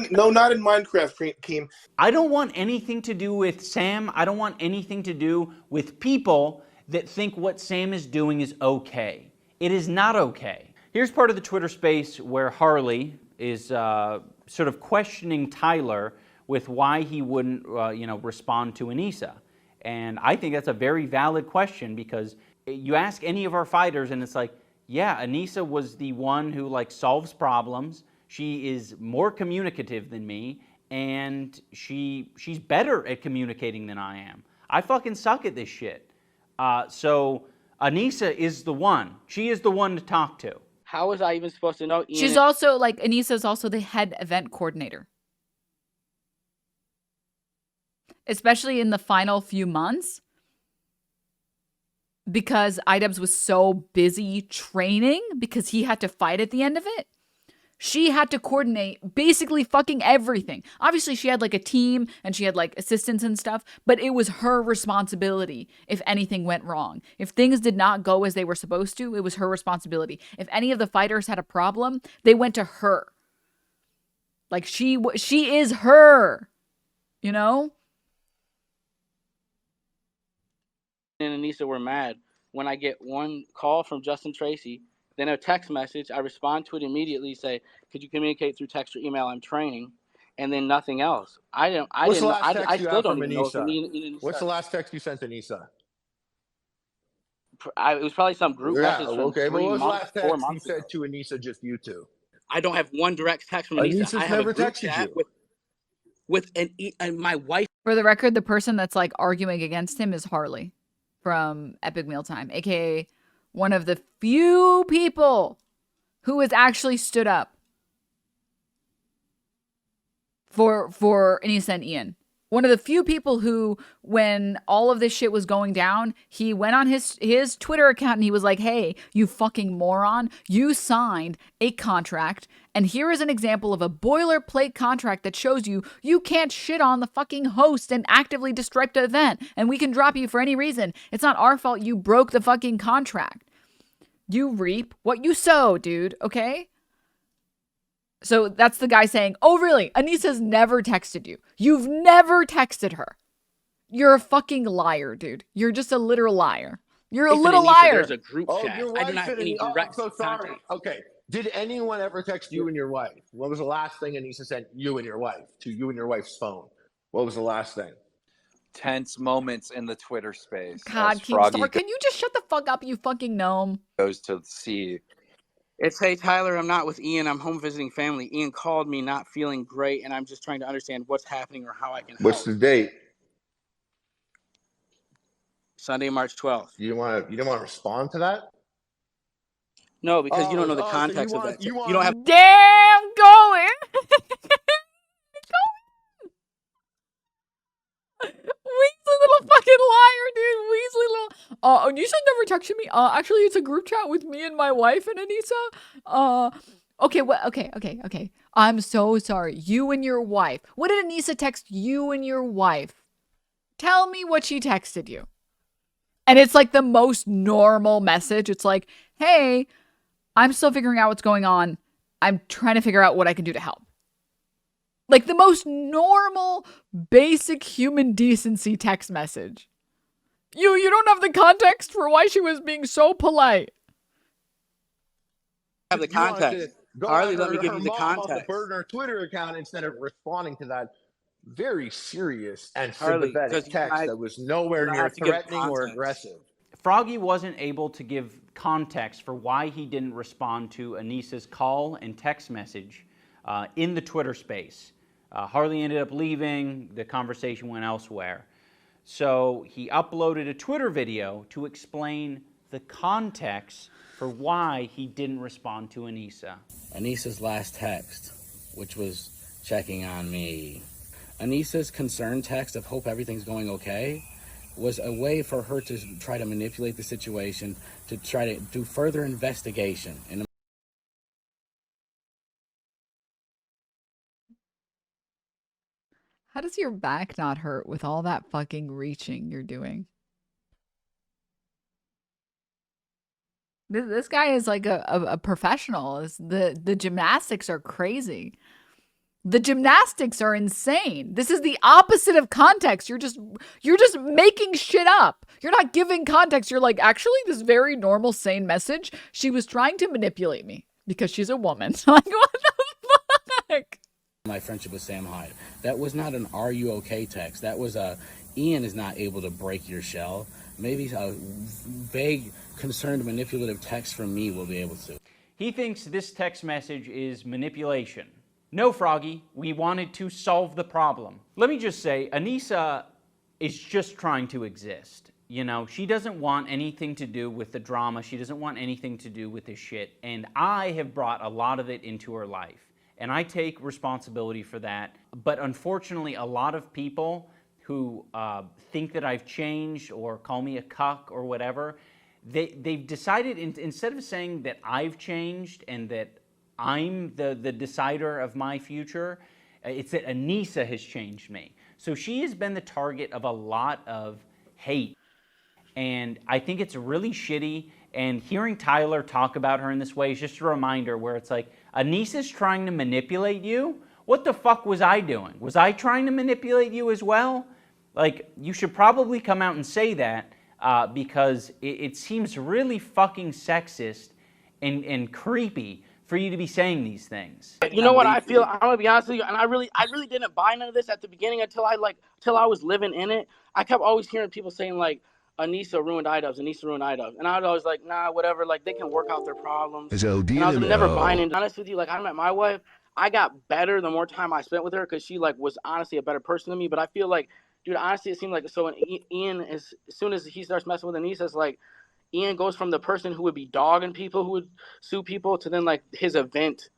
D: in Minecraft, Keem.
C: I don't want anything to do with Sam. I don't want anything to do with people that think what Sam is doing is okay. It is not okay. Here's part of the Twitter space where Harley is sort of questioning Tyler with why he wouldn't respond to Anisa. And I think that's a very valid question, because you ask any of our fighters and it's like, yeah, Anisa was the one who solves problems. She is more communicative than me, and she's better at communicating than I am. I fucking suck at this shit. So Anisa is the one. She is the one to talk to.
G: how was I even supposed to know?
A: She's also Anisa is also the head event coordinator. Especially in the final few months. Because iDubbbz was so busy training because he had to fight at the end of it. She had to coordinate basically fucking everything. Obviously, she had a team and she had assistants and stuff, but it was her responsibility if anything went wrong. If things did not go as they were supposed to, it was her responsibility. If any of the fighters had a problem, they went to her. She is her, you know?
G: And Anisa were mad when I get one call from Justin Tracy, then a text message. I respond to it immediately, say, "Could you communicate through text or email? I'm training," and then nothing else.
B: What's the last text you have from
G: Anisa?
B: What's the last text you sent to Anisa?
G: It was probably some group message from
B: okay, but what was the last text
G: 4
B: you
G: months
B: said
G: ago.
B: to Anisa, just you two?
G: I don't have one direct text from Anisa.
B: Anisa's
G: I have
B: never
G: a group
B: texted
G: chat
B: you.
G: with my wife.
A: For the record, the person that's arguing against him is Harley from Epic Mealtime, aka one of the few people who has actually stood up for Anisa and Ian. One of the few people who, when all of this shit was going down, he went on his Twitter account and he was like, "Hey, you fucking moron, you signed a contract, and here is an example of a boilerplate contract that shows you can't shit on the fucking host and actively disrupt the event, and we can drop you for any reason. It's not our fault you broke the fucking contract. You reap what you sow, dude, okay?" So that's the guy saying, "Oh, really? Anisa's never texted you. You've never texted her. You're a fucking liar, dude. You're just a literal liar. You're a little
G: Anisa,
A: liar."
G: There's a group chat.
B: Your
G: I
B: wife
G: do not have any direct
B: so sorry.
G: contact.
B: Okay. Did anyone ever text you and your wife? What was the last thing Anisa sent you and your wife to you and your wife's phone? What was the last thing?
M: Tense moments in the Twitter space.
A: God, Keemstar, can you just shut the fuck up, you fucking gnome?
M: Goes to see.
G: It's, "Hey, Tyler, I'm not with Ian. I'm home visiting family. Ian called me not feeling great, and I'm just trying to understand what's happening or how I can help."
B: What's the date?
G: Sunday, March 12th.
B: You didn't want to respond to that?
G: No, because you don't know the
B: so
G: context of that.
B: you
G: You don't have.
A: Damn, going. Weasley little fucking liar, dude. Weasley little. Anisa never texted me. Actually, it's a group chat with me and my wife and Anisa. Okay, okay. I'm so sorry. You and your wife. What did Anisa text you and your wife? Tell me what she texted you. And it's like the most normal message. It's like, hey, I'm still figuring out what's going on. I'm trying to figure out what I can do to help. Like the most normal, basic human decency text message. You don't have the context for why she was being so polite.
G: Have the context. Harley, let me give you the context.
B: Burn her Twitter account instead of responding to that very serious and
G: Harley,
B: sympathetic text that was nowhere near threatening or aggressive.
C: Froggy wasn't able to give context for why he didn't respond to Anisa's call and text message in the Twitter space. Harley ended up leaving. The conversation went elsewhere. So he uploaded a Twitter video to explain the context for why he didn't respond to Anisa.
I: Anisa's last text, which was checking on me. Anisa's concern text of hope everything's going okay was a way for her to try to manipulate the situation, to try to do further investigation. And
A: How does your back not hurt with all that fucking reaching you're doing? This guy is like a professional. The gymnastics are crazy. The gymnastics are insane. This is the opposite of context. You're just making shit up. You're not giving context. You're like, actually, this very normal, sane message. She was trying to manipulate me because she's a woman. Like, what the fuck?
I: my friendship with Sam Hyde. That was not an "Are you okay?" text. That was a Ian is not able to break your shell. Maybe a vague, concerned, manipulative text from me will be able to.
C: He thinks this text message is manipulation. No, Froggy, we wanted to solve the problem. Let me just say, Anisa is just trying to exist. You know, she doesn't want anything to do with the drama. She doesn't want anything to do with this shit. And I have brought a lot of it into her life. And I take responsibility for that. But unfortunately, a lot of people who think that I've changed or call me a cuck or whatever, they've decided, instead of saying that I've changed and that I'm the decider of my future, it's that Anisa has changed me. So she has been the target of a lot of hate. And I think it's really shitty. And hearing Tyler talk about her in this way is just a reminder where it's like, Anisa's trying to manipulate you? What the fuck was I doing? Was I trying to manipulate you as well? Like, you should probably come out and say that because it seems really fucking sexist and creepy for you to be saying these things.
G: You know what I feel? I'm gonna be honest with you, and I really didn't buy none of this at the beginning until I was living in it. I kept always hearing people saying like, Anisa ruined iDubbbz, Anisa ruined iDubbbz. And I was always like, nah, whatever, like they can work out their problems. And I was never buying into it. Honest with you, like I met my wife, I got better the more time I spent with her because she like was honestly a better person than me. But I feel like, dude, honestly, it seemed like so when Ian as soon as he starts messing with Anisa, it's like Ian goes from the person who would be dogging people, who would sue people, to then like his event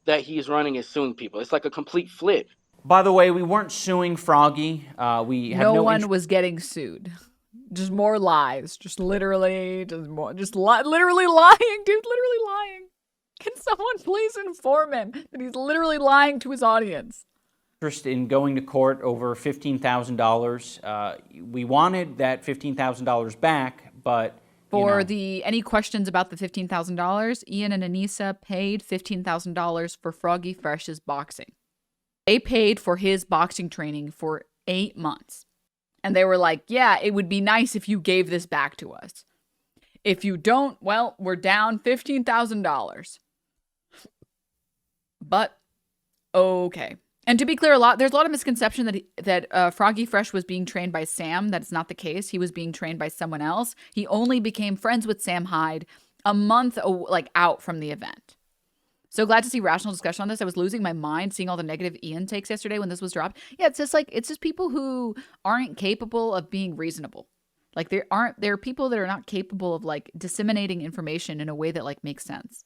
G: that he's running is suing people. It's like a complete flip.
C: By the way, we weren't suing Froggy. We have
A: no one was getting sued. Just more lies. Just literally, literally lying, dude. Literally lying. Can someone please inform him that he's literally lying to his audience?
C: Interest in going to court over $15,000. We wanted that $15,000 back, but
A: for any questions about the $15,000, Ian and Anisa paid $15,000 for Froggy Fresh's boxing. They paid for his boxing training for 8 months. And they were like, yeah, it would be nice if you gave this back to us. If you don't, well, we're down $15,000. But, okay. And to be clear, there's a lot of misconception that Froggy Fresh was being trained by Sam. That's not the case. He was being trained by someone else. He only became friends with Sam Hyde a month out from the event. So glad to see rational discussion on this. I was losing my mind seeing all the negative Ian takes yesterday when this was dropped. Yeah, it's just people who aren't capable of being reasonable. Like there are people that are not capable of like disseminating information in a way that like makes sense.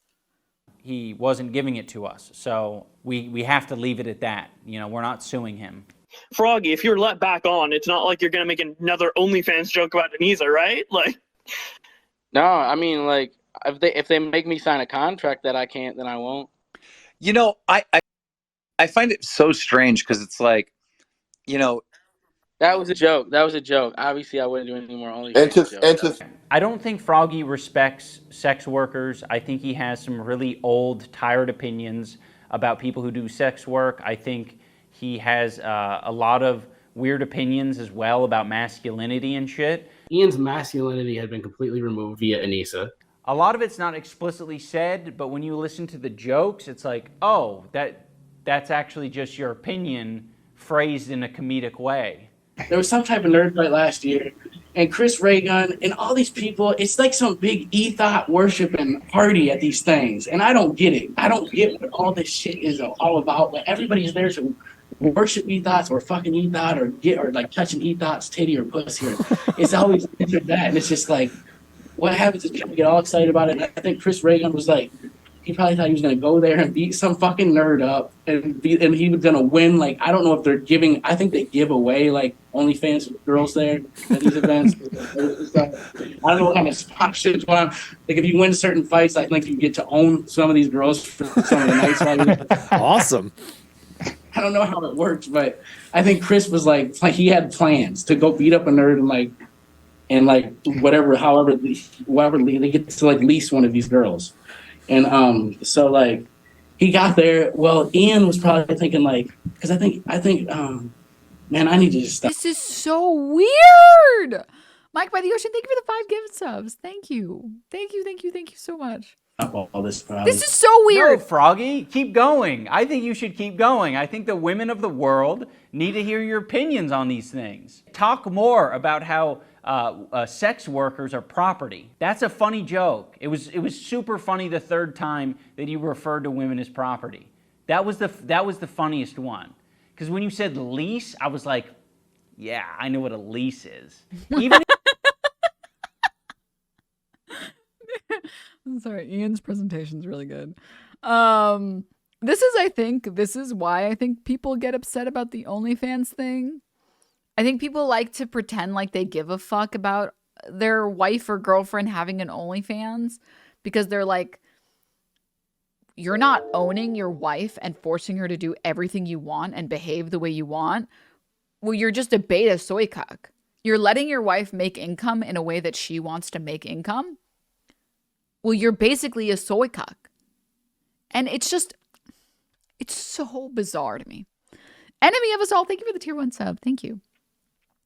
C: He wasn't giving it to us, so we have to leave it at that. You know, we're not suing him.
O: Froggy, if you're let back on, it's not like you're gonna make another OnlyFans joke about Anisa, right? Like,
G: no, I mean, like, if they make me sign a contract that I can't, then I won't.
M: You know, I find it so strange because it's like, you know,
G: that was a joke. That was a joke. Obviously, I wouldn't do any more OnlyFans jokes.
C: I don't think Froggy respects sex workers. I think he has some really old, tired opinions about people who do sex work. I think he has a lot of weird opinions as well about masculinity and shit.
I: Ian's masculinity had been completely removed via Anisa.
C: A lot of it's not explicitly said, but when you listen to the jokes, it's like, oh, that's actually just your opinion phrased in a comedic way.
H: There was some type of nerd fight last year, and Chris Raygun and all these people, it's like some big ethot worshiping party at these things, and I don't get it. I don't get what all this shit is all about. Like, everybody's there to worship ethos or fucking ethot or like touching ethot's titty or pussy. It's always that, and it's just like, what happens is people get all excited about it. And I think Chris Raygun was like, he probably thought he was going to go there and beat some fucking nerd up and he was going to win. Like, I don't know if they're giving, I think they give away like OnlyFans girls there at these events. I don't know what kind of sponsorships going on. Like, if you win certain fights, I think you get to own some of these girls for some of the nights.
P: Awesome.
H: I don't know how it works, but I think Chris was like he had plans to go beat up a nerd and however they get to like lease one of these girls. And so like he got there. Well, Ian was probably thinking like, because I think man, I need to just stop.
A: This is so weird. Mike by the Ocean, thank you for the 5 gift subs. Thank you so much.
H: All this problem.
A: This is so weird.
C: No, Froggy, keep going. I think you should keep going. I think the women of the world need to hear your opinions on these things. Talk more about how sex workers are property. That's a funny joke. It was super funny the third time that you referred to women as property. That was the funniest one. Because when you said lease, I was like, yeah, I know what a lease is. Even
A: I'm sorry, Ian's presentation is really good. This is why I think people get upset about the OnlyFans thing. I think people like to pretend like they give a fuck about their wife or girlfriend having an OnlyFans because they're like, you're not owning your wife and forcing her to do everything you want and behave the way you want. Well, you're just a beta soy cuck. You're letting your wife make income in a way that she wants to make income. Well, you're basically a soy cuck. And it's so bizarre to me. Enemy of us all, thank you for the tier 1 sub. Thank you.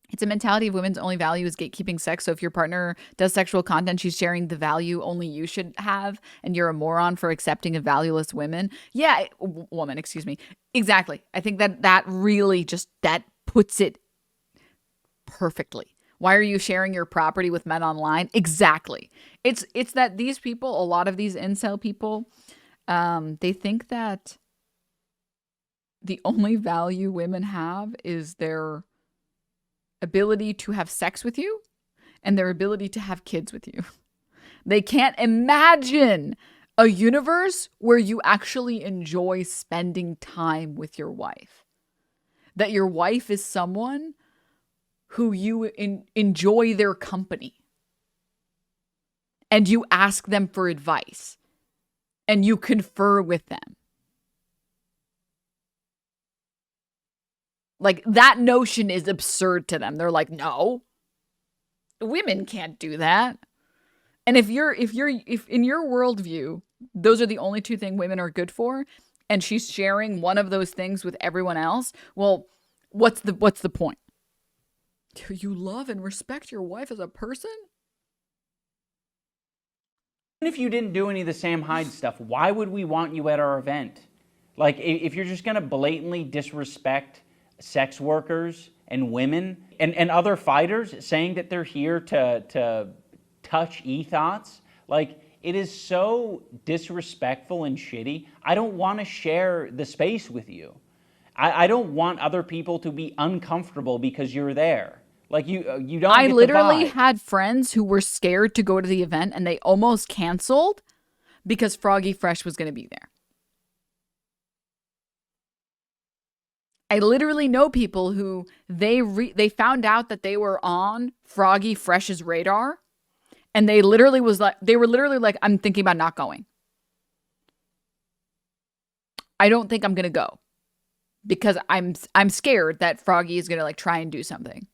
A: It's a mentality of women's only value is gatekeeping sex. So if your partner does sexual content, she's sharing the value only you should have. And you're a moron for accepting a valueless woman. Yeah, woman, excuse me. Exactly. I think that really just, that puts it perfectly. Why are you sharing your property with men online? Exactly. It's that these people, a lot of these incel people, they think that the only value women have is their ability to have sex with you and their ability to have kids with you. They can't imagine a universe where you actually enjoy spending time with your wife. That your wife is someone who you enjoy their company. And you ask them for advice. And you confer with them. Like, that notion is absurd to them. They're like, no, women can't do that. And if in your worldview, those are the only two things women are good for, and she's sharing one of those things with everyone else, well, what's the point? Do you love and respect your wife as a person?
C: Even if you didn't do any of the Sam Hyde stuff, why would we want you at our event? Like, if you're just going to blatantly disrespect sex workers and women and other fighters saying that they're here to touch ethos, like, it is so disrespectful and shitty. I don't want to share the space with you. I don't want other people to be uncomfortable because you're there. Like you don't.
A: I
C: get
A: literally
C: the vibe.
A: had friends who were scared to go to the event and they almost canceled because Froggy Fresh was going to be there. I literally know people who they found out that they were on Froggy Fresh's radar, and they were literally like, I'm thinking about not going. I don't think I'm gonna go because I'm scared that Froggy is gonna like try and do something.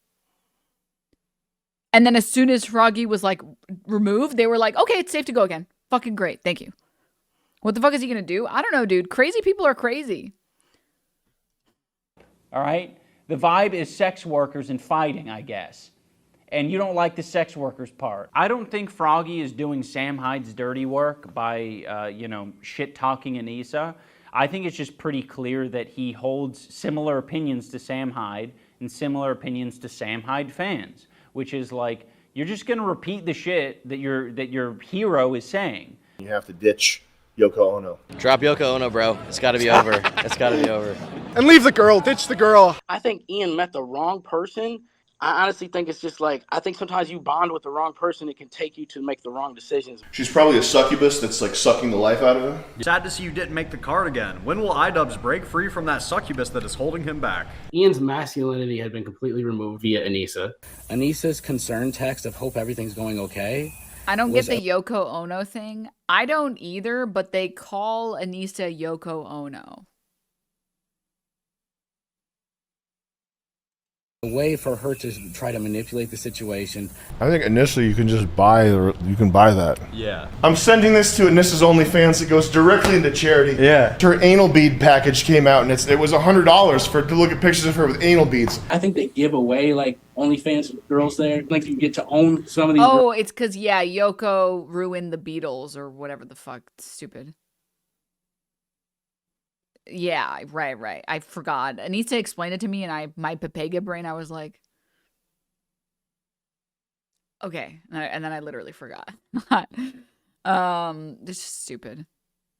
A: And then as soon as Froggy was like removed, they were like, okay, it's safe to go again. Fucking great, thank you. What the fuck is he gonna do? I don't know, dude. Crazy people are crazy.
C: All right? The vibe is sex workers and fighting, I guess. And you don't like the sex workers part. I don't think Froggy is doing Sam Hyde's dirty work by, shit-talking Anisa. I think it's just pretty clear that he holds similar opinions to Sam Hyde and similar opinions to Sam Hyde fans, which is like, you're just going to repeat the shit that your hero is saying.
D: You have to ditch Yoko Ono.
P: Drop Yoko Ono, bro. It's got to be over. It's got to be over.
J: And leave the girl. Ditch the girl.
G: I think Ian met the wrong person. I honestly think it's just like, I think sometimes you bond with the wrong person. It can take you to make the wrong decisions.
D: She's probably a succubus that's like sucking the life out of him.
N: Sad to see you didn't make the card again. When will iDubbbz break free from that succubus that is holding him back?
H: Ian's masculinity had been completely removed via Anisa. Anisa's concern text of hope everything's going okay.
A: I don't get the Yoko Ono thing. I don't either, but they call Anisa Yoko Ono.
H: A way for her to try to manipulate the situation.
D: I think initially you can just buy that.
N: Yeah.
D: I'm sending this to Anissa's OnlyFans. It goes directly into charity.
N: Yeah.
D: Her anal bead package came out, and it was $100 to look at pictures of her with anal beads.
H: I think they give away like OnlyFans girls there. Like you get to own some of these.
A: Oh, it's because Yoko ruined the Beatles or whatever the fuck. Stupid. Yeah, right. I forgot. Anisa explained it to me, and my Pepega brain, I was like, okay, and then I literally forgot. This is stupid.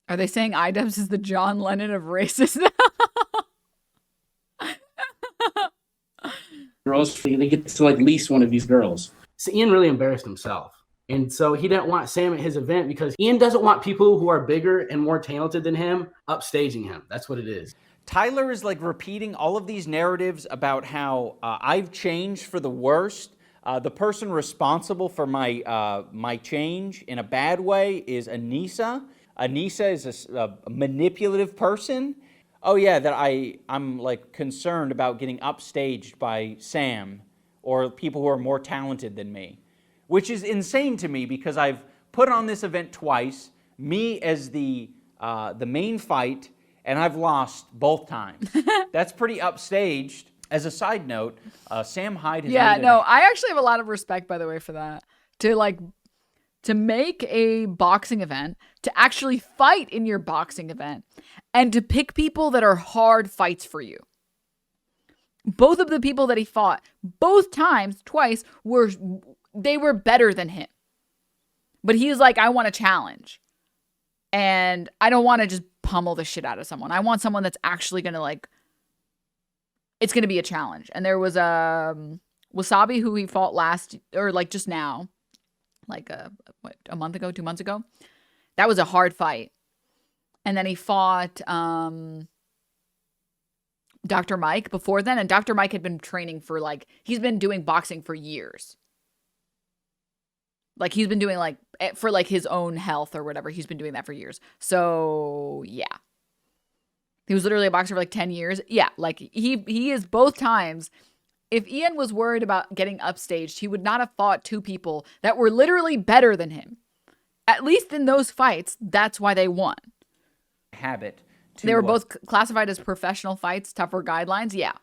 A: Are they saying iDubbbz is the John Lennon of races now?
H: Girls, they get to like lease one of these girls. So Ian really embarrassed himself. And so he didn't want Sam at his event because Ian doesn't want people who are bigger and more talented than him upstaging him. That's what it is.
C: Tyler is like repeating all of these narratives about how I've changed for the worst. The person responsible for my change in a bad way is Anisa. Anisa is a manipulative person. Oh yeah, that I'm like concerned about getting upstaged by Sam or people who are more talented than me. Which is insane to me because I've put on this event twice, me as the main fight, and I've lost both times. That's pretty upstaged. As a side note, Sam Hyde has
A: I actually have a lot of respect, by the way, for that. To make a boxing event, to actually fight in your boxing event, and to pick people that are hard fights for you. Both of the people that he fought, both times, twice, they were better than him. But he's like, I want a challenge. And I don't want to just pummel the shit out of someone. I want someone that's actually going to it's going to be a challenge. And there was Wasabi who he fought just now. A month ago, 2 months ago. That was a hard fight. And then he fought Dr. Mike before then. And Dr. Mike had been training for he's been doing boxing for years. He's been doing for his own health or whatever. He's been doing that for years. So yeah. He was literally a boxer for 10 years. Yeah. He is both times. If Ian was worried about getting upstaged, he would not have fought two people that were literally better than him. At least in those fights, that's why they won. They were both classified as professional fights, tougher guidelines. Yeah.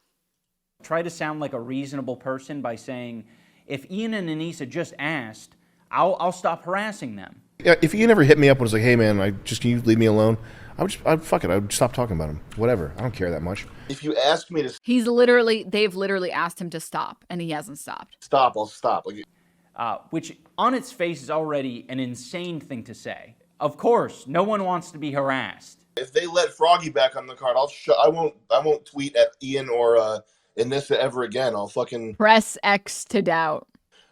C: Try to sound like a reasonable person by saying, if Ian and Anisa just asked, I'll stop harassing them.
D: Yeah, if Ian ever hit me up and was like, hey man, can you leave me alone? I'd stop talking about him. Whatever. I don't care that much. If you ask me to
A: they've literally asked him to stop, and he hasn't stopped.
D: Stop, I'll stop.
C: Which on its face is already an insane thing to say. Of course, no one wants to be harassed.
D: If they let Froggy back on the card, I won't tweet at Ian or Anissa ever again. I'll fucking
A: Press X to doubt.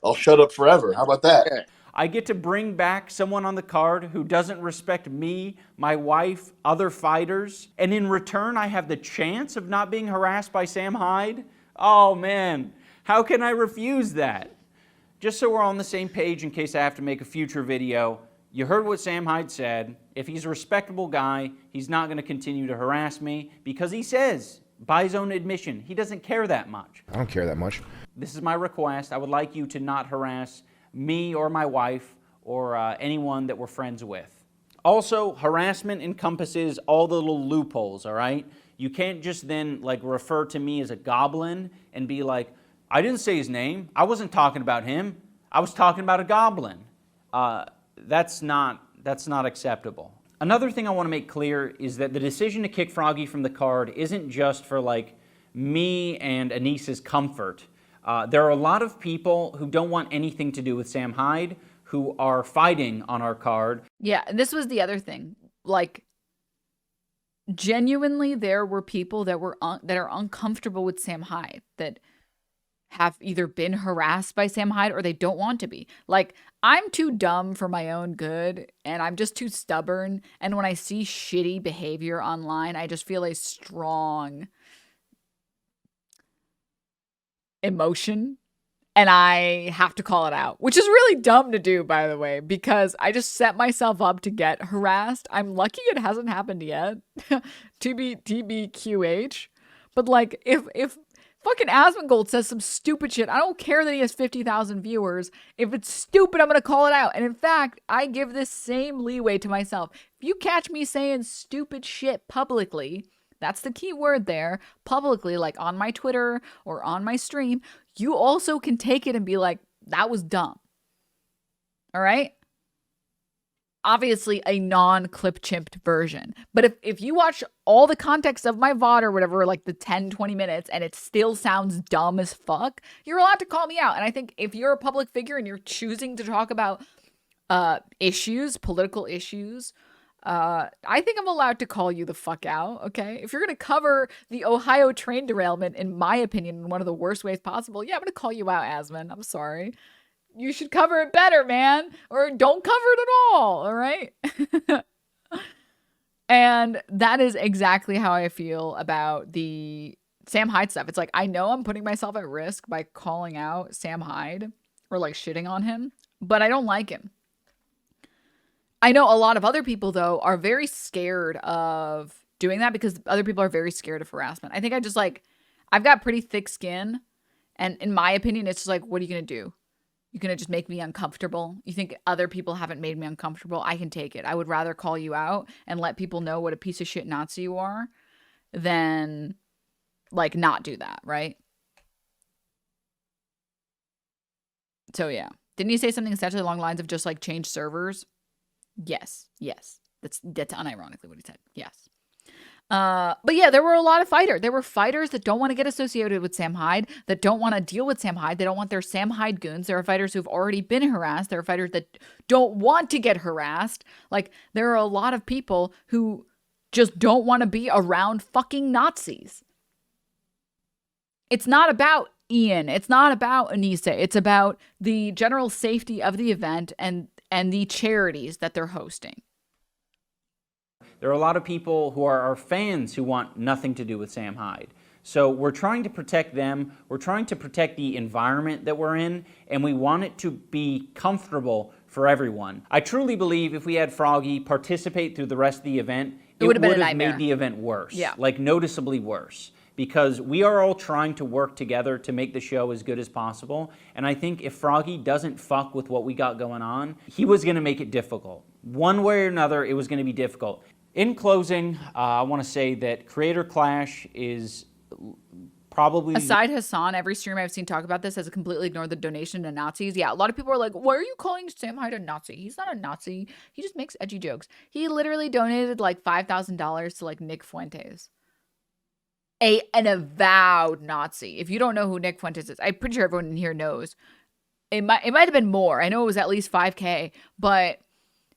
D: I'll shut up forever. How about that?
C: I get to bring back someone on the card who doesn't respect me, my wife, other fighters, and in return I have the chance of not being harassed by Sam Hyde? Oh man, how can I refuse that? Just so we're on the same page in case I have to make a future video, you heard what Sam Hyde said. If he's a respectable guy, he's not going to continue to harass me because he says, by his own admission, he doesn't care that much.
D: I don't care that much.
C: This is my request. I would like you to not harass me or my wife or anyone that we're friends with. Also, harassment encompasses all the little loopholes, all right? You can't just then like refer to me as a goblin and be like, I didn't say his name. I wasn't talking about him. I was talking about a goblin. That's not acceptable. Another thing I want to make clear is that the decision to kick Froggy from the card isn't just for like me and Anisa's comfort. There are a lot of people who don't want anything to do with Sam Hyde who are fighting on our card.
A: Yeah, and this was the other thing. Like, genuinely, there were people that were that are uncomfortable with Sam Hyde, that have either been harassed by Sam Hyde or they don't want to be. Like, I'm too dumb for my own good, and I'm just too stubborn. And when I see shitty behavior online, I just feel a strong emotion, and I have to call it out, which is really dumb to do, by the way, because I just set myself up to get harassed. I'm lucky it hasn't happened yet. TBQH. But like, if fucking Asmongold says some stupid shit, I don't care that he has 50,000 viewers. If it's stupid, I'm going to call it out. And in fact, I give this same leeway to myself. If you catch me saying stupid shit publicly, that's the key word there, publicly, like on my Twitter or on my stream, you also can take it and be like, that was dumb. All right? Obviously a non-clip chimped version. But if you watch all the context of my VOD or whatever, like the 10, 20 minutes, and it still sounds dumb as fuck, you're allowed to call me out. And I think if you're a public figure and you're choosing to talk about issues, political issues, I think I'm allowed to call you the fuck out, okay? If you're going to cover the Ohio train derailment, in my opinion, in one of the worst ways possible, yeah, I'm going to call you out, Asmon. I'm sorry. You should cover it better, man. Or don't cover it at all right? And that is exactly how I feel about the Sam Hyde stuff. It's like, I know I'm putting myself at risk by calling out Sam Hyde or like shitting on him, but I don't like him. I know a lot of other people, though, are very scared of doing that because other people are very scared of harassment. I think I just like, I've got pretty thick skin. And in my opinion, it's just like, what are you going to do? You're going to just make me uncomfortable? You think other people haven't made me uncomfortable? I can take it. I would rather call you out and let people know what a piece of shit Nazi you are than like not do that, right? So yeah. Didn't you say something essentially along the lines of just like change servers? Yes. That's unironically what he said. Yes. But yeah, there were a lot of fighters. There were fighters that don't want to get associated with Sam Hyde, that don't want to deal with Sam Hyde. They don't want their Sam Hyde goons. There are fighters who've already been harassed. There are fighters that don't want to get harassed. Like, there are a lot of people who just don't want to be around fucking Nazis. It's not about Ian. It's not about Anisa. It's about the general safety of the event and the charities that they're hosting.
C: There are a lot of people who are our fans who want nothing to do with Sam Hyde. So we're trying to protect them. We're trying to protect the environment that we're in, and we want it to be comfortable for everyone. I truly believe if we had Froggy participate through the rest of the event, it would have made the event worse. Yeah. Like noticeably worse. Because we are all trying to work together to make the show as good as possible. And I think if Froggy doesn't fuck with what we got going on, he was going to make it difficult. One way or another, it was going to be difficult. In closing, I want to say that Creator Clash is probably...
A: Aside Hassan, every streamer I've seen talk about this has completely ignored the donation to Nazis. Yeah, a lot of people are like, why are you calling Sam Hyde a Nazi? He's not a Nazi. He just makes edgy jokes. He literally donated like $5,000 to like Nick Fuentes. An avowed Nazi. If you don't know who Nick Fuentes is, I'm pretty sure everyone in here knows. It might have been more. I know it was at least 5K, but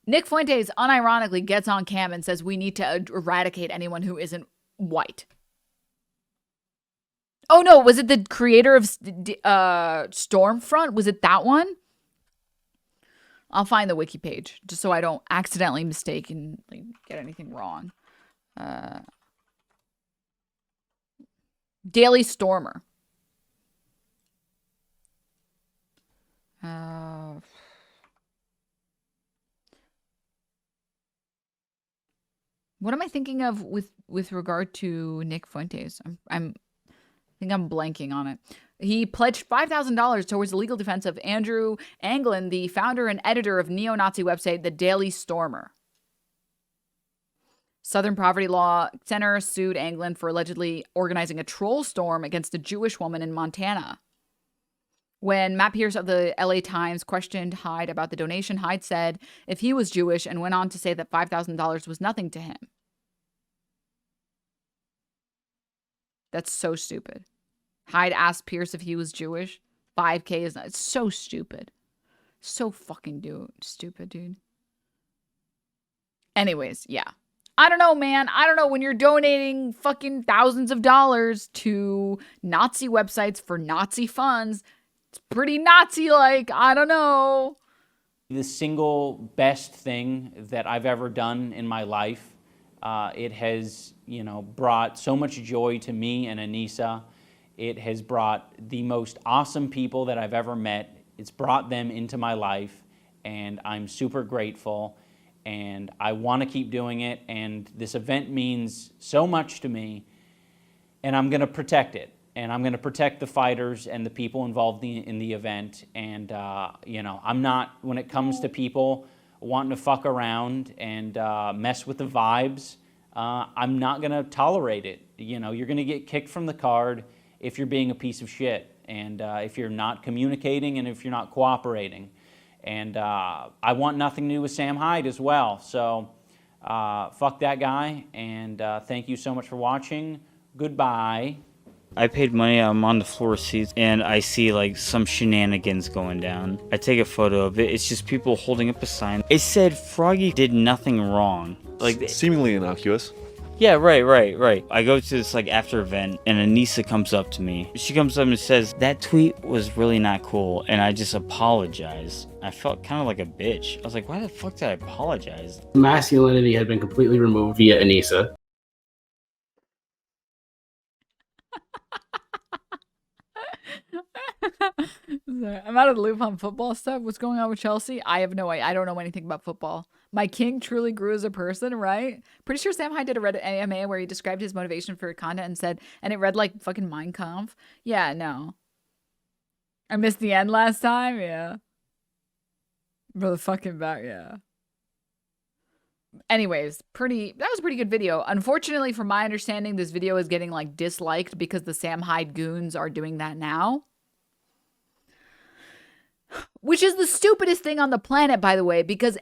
A: Nick Fuentes unironically gets on cam and says we need to eradicate anyone who isn't white. Oh no, was it the creator of Stormfront? Was it that one? I'll find the wiki page just so I don't accidentally mistake and like, get anything wrong. Daily Stormer. What am I thinking of with regard to Nick Fuentes? I think I'm blanking on it. He pledged $5,000 towards the legal defense of Andrew Anglin, the founder and editor of neo-Nazi website The Daily Stormer. Southern Poverty Law Center sued Anglin for allegedly organizing a troll storm against a Jewish woman in Montana. When Matt Pierce of the LA Times questioned Hyde about the donation, Hyde said if he was Jewish and went on to say that $5,000 was nothing to him. That's so stupid. Hyde asked Pierce if he was Jewish. 5K is not. It's so stupid. So fucking stupid, dude. Anyways, yeah. I don't know, man. I don't know. When you're donating fucking thousands of dollars to Nazi websites for Nazi funds, it's pretty Nazi-like. I don't know.
C: The single best thing that I've ever done in my life. It has, brought so much joy to me and Anisa. It has brought the most awesome people that I've ever met. It's brought them into my life, and I'm super grateful. And I want to keep doing it, and this event means so much to me, and I'm going to protect it. And I'm going to protect the fighters and the people involved in the event. And, I'm not, when it comes to people wanting to fuck around and mess with the vibes, I'm not going to tolerate it. You're going to get kicked from the card if you're being a piece of shit, and if you're not communicating and if you're not cooperating. And I want nothing to do with Sam Hyde as well. So fuck that guy, and thank you so much for watching. Goodbye.
Q: I paid money, I'm on the floor seats, and I see like some shenanigans going down. I take a photo of it, it's just people holding up a sign. It said Froggy did nothing wrong. Like
D: seemingly innocuous.
Q: Yeah, right. I go to this like after event, and Anisa comes up to me. She comes up and says, that tweet was really not cool, and I just apologized. I felt kind of like a bitch. I was like, why the fuck did I apologize?
H: Masculinity had been completely removed via Anisa.
A: I'm out of the loop on football stuff. What's going on with Chelsea? I have no idea. I don't know anything about football. My king truly grew as a person, right? Pretty sure Sam Hyde did a Reddit AMA where he described his motivation for content and said, and it read like fucking Mein Kampf. Yeah, no. I missed the end last time, yeah. For the fucking back, yeah. Anyways, that was a pretty good video. Unfortunately, from my understanding, this video is getting like disliked because the Sam Hyde goons are doing that now. Which is the stupidest thing on the planet, by the way, because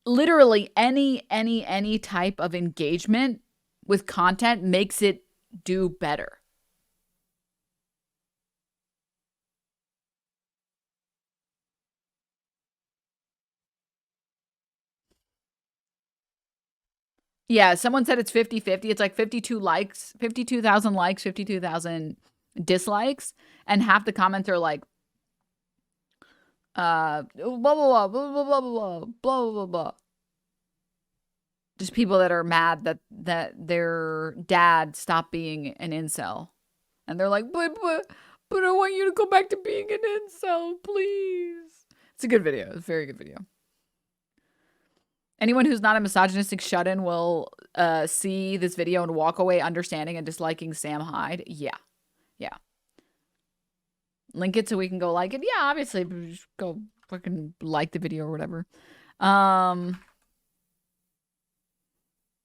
A: literally any type of engagement with content makes it do better. Yeah, someone said it's 50-50. It's like 52 likes, 52,000 likes, 52,000 dislikes, and half the comments are like, blah, blah, blah, blah, blah, blah, blah, blah, blah, blah. Just people that are mad that their dad stopped being an incel. And they're like, but I want you to go back to being an incel, please. It's a good video. It's a very good video. Anyone who's not a misogynistic shut-in will see this video and walk away understanding and disliking Sam Hyde. Yeah. Link it so we can go like it. Yeah, obviously, just go fucking like the video or whatever.